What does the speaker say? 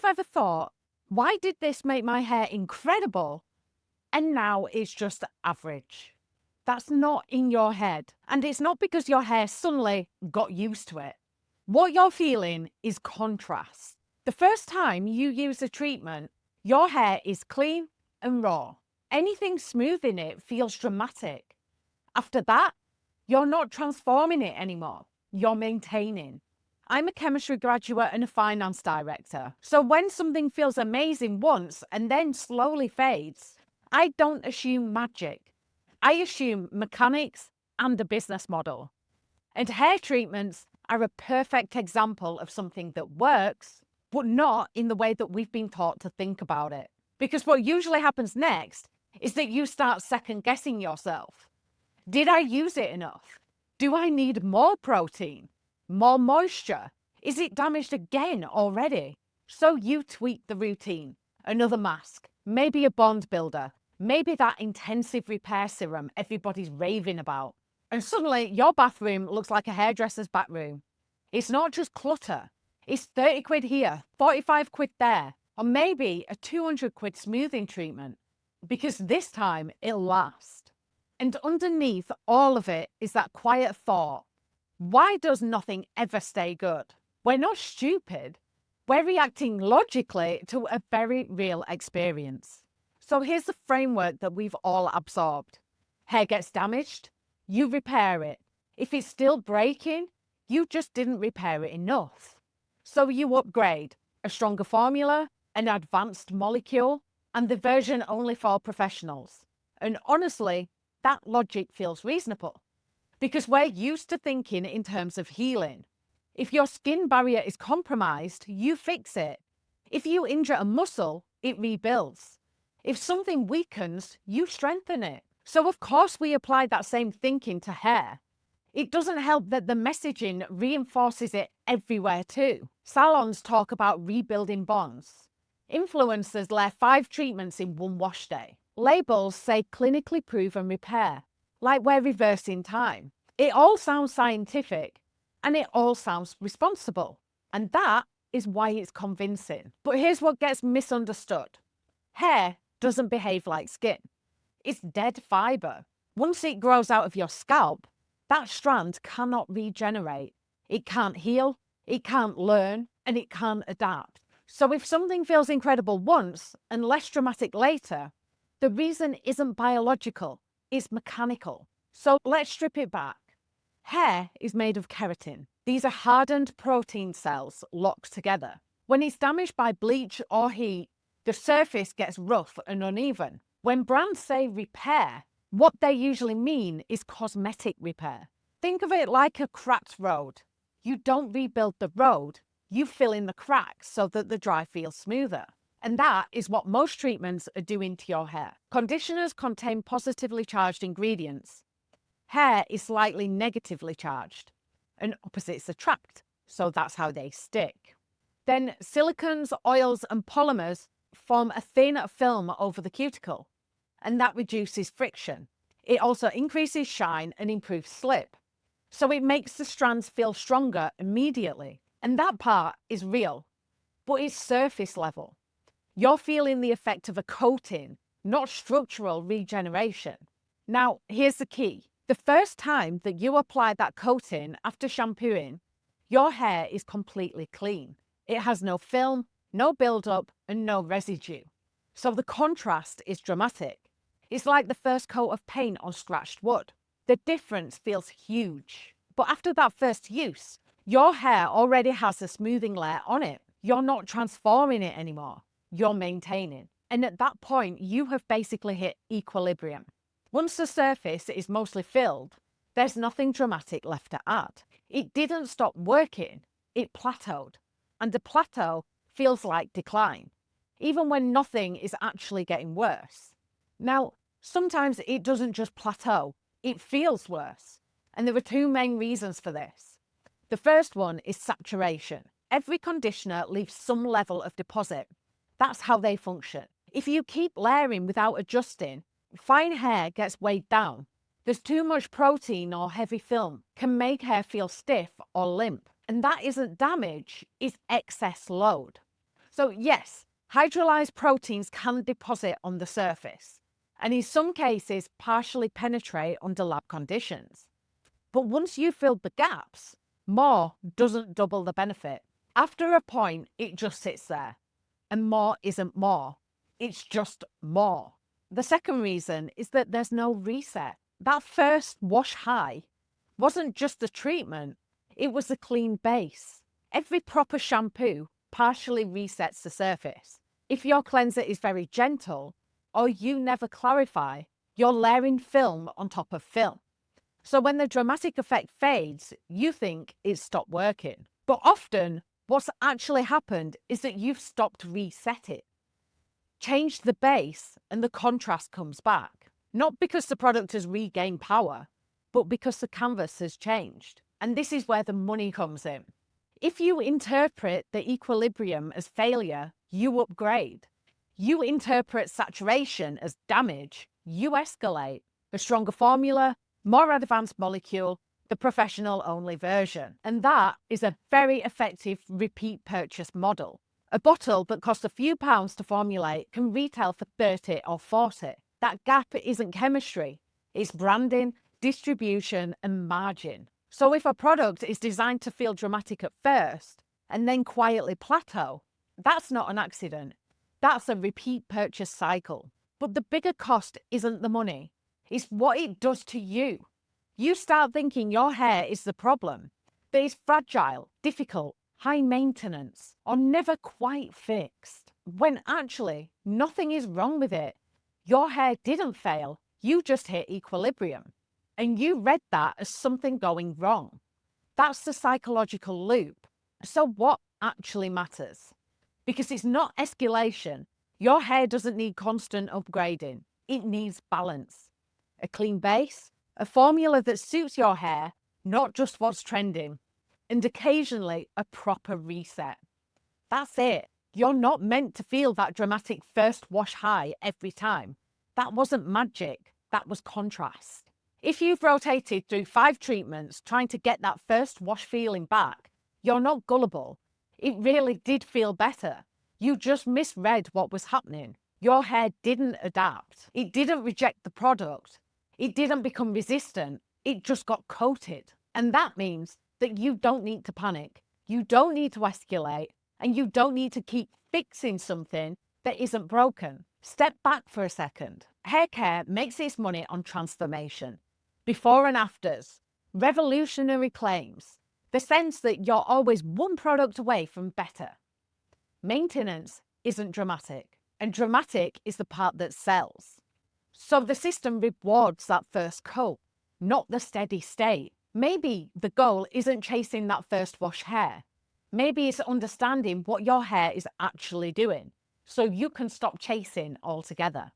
you've ever thought, why did this make my hair incredible and now it's just average? That's not in your head. And it's not because your hair suddenly got used to it. What you're feeling is contrast. The first time you use a treatment, your hair is clean and raw. Anything smooth in it feels dramatic. After that, you're not transforming it anymore. You're maintaining. I'm a chemistry graduate and a finance director. So when something feels amazing once and then slowly fades, I don't assume magic. I assume mechanics and a business model. And hair treatments are a perfect example of something that works, but not in the way that we've been taught to think about it. Because what usually happens next is that you start second guessing yourself. Did I use it enough? Do I need more protein? More moisture? Is it damaged again already? So you tweak the routine. Another mask, maybe a bond builder, maybe that intensive repair serum everybody's raving about. And suddenly your bathroom looks like a hairdresser's back room. It's not just clutter. It's 30 quid here, 45 quid there, or maybe a 200 quid smoothing treatment. Because this time it'll last. And underneath all of it is that quiet thought. Why does nothing ever stay good? We're not stupid. We're reacting logically to a very real experience. So here's the framework that we've all absorbed. Hair gets damaged, you repair it. If it's still breaking, you just didn't repair it enough. So you upgrade a stronger formula, an advanced molecule, and the version only for professionals. And honestly, that logic feels reasonable because we're used to thinking in terms of healing. If your skin barrier is compromised, you fix it. If you injure a muscle, it rebuilds. If something weakens, you strengthen it. So of course we apply that same thinking to hair. It doesn't help that the messaging reinforces it everywhere too. Salons talk about rebuilding bonds. Influencers layer 5 treatments in one wash day. Labels say clinically proven repair, like we're reversing time. It all sounds scientific and it all sounds responsible. And that is why it's convincing. But here's what gets misunderstood. Hair doesn't behave like skin. It's dead fiber. Once it grows out of your scalp, that strand cannot regenerate. It can't heal, it can't learn, and it can't adapt. So if something feels incredible once and less dramatic later, the reason isn't biological, it's mechanical. So let's strip it back. Hair is made of keratin. These are hardened protein cells locked together. When it's damaged by bleach or heat, the surface gets rough and uneven. When brands say repair, what they usually mean is cosmetic repair. Think of it like a cracked road. You don't rebuild the road, you fill in the cracks so that the dry feels smoother. And that is what most treatments are doing to your hair. Conditioners contain positively charged ingredients. Hair is slightly negatively charged, and opposites attract, so that's how they stick. Then silicones, oils, and polymers form a thin film over the cuticle, and that reduces friction. It also increases shine and improves slip. So it makes the strands feel stronger immediately. And that part is real, but it's surface level. You're feeling the effect of a coating, not structural regeneration. Now, here's the key. The first time that you apply that coating after shampooing, your hair is completely clean. It has no film, no buildup, and no residue. So the contrast is dramatic. It's like the first coat of paint on scratched wood. The difference feels huge. But after that first use, your hair already has a smoothing layer on it. You're not transforming it anymore. You're maintaining. And at that point, you have basically hit equilibrium. Once the surface is mostly filled, there's nothing dramatic left to add. It didn't stop working, it plateaued. And a plateau feels like decline, even when nothing is actually getting worse. Now, sometimes it doesn't just plateau, it feels worse. And there are 2 main reasons for this. The first one is saturation. Every conditioner leaves some level of deposit. That's how they function. If you keep layering without adjusting, fine hair gets weighed down. There's too much protein or heavy film, can make hair feel stiff or limp. And that isn't damage, it's excess load. So yes, hydrolyzed proteins can deposit on the surface, and in some cases partially penetrate under lab conditions. But once you've filled the gaps, more doesn't double the benefit. After a point, it just sits there. And more isn't more. It's just more. The second reason is that there's no reset. That first wash high wasn't just the treatment, it was a clean base. Every proper shampoo partially resets the surface. If your cleanser is very gentle, or you never clarify, you're layering film on top of film. So when the dramatic effect fades, you think it's stopped working. But often, what's actually happened is that you've stopped reset it. Changed the base and the contrast comes back. Not because the product has regained power, but because the canvas has changed. And this is where the money comes in. If you interpret the equilibrium as failure, you upgrade. You interpret saturation as damage, you escalate. A stronger formula, more advanced molecule, the professional-only version. And that is a very effective repeat purchase model. A bottle that costs a few pounds to formulate can retail for 30 or 40. That gap isn't chemistry, it's branding, distribution, and margin. So if a product is designed to feel dramatic at first and then quietly plateau, that's not an accident. That's a repeat purchase cycle. But the bigger cost isn't the money, it's what it does to you. You start thinking your hair is the problem, that it's fragile, difficult, high maintenance, or never quite fixed, when actually nothing is wrong with it. Your hair didn't fail, you just hit equilibrium. And you read that as something going wrong. That's the psychological loop. So what actually matters? Because it's not escalation. Your hair doesn't need constant upgrading. It needs balance. A clean base, a formula that suits your hair, not just what's trending, and occasionally a proper reset. That's it. You're not meant to feel that dramatic first wash high every time. That wasn't magic, that was contrast. If you've rotated through 5 treatments trying to get that first wash feeling back, you're not gullible. It really did feel better. You just misread what was happening. Your hair didn't adapt. It didn't reject the product. It didn't become resistant. It just got coated. And that means that you don't need to panic. You don't need to escalate. And you don't need to keep fixing something that isn't broken. Step back for a second. Hair care makes its money on transformation. Before and afters. Revolutionary claims. The sense that you're always one product away from better. Maintenance isn't dramatic. And dramatic is the part that sells. So the system rewards that first coat, not the steady state. Maybe the goal isn't chasing that first wash hair. Maybe it's understanding what your hair is actually doing, so you can stop chasing altogether.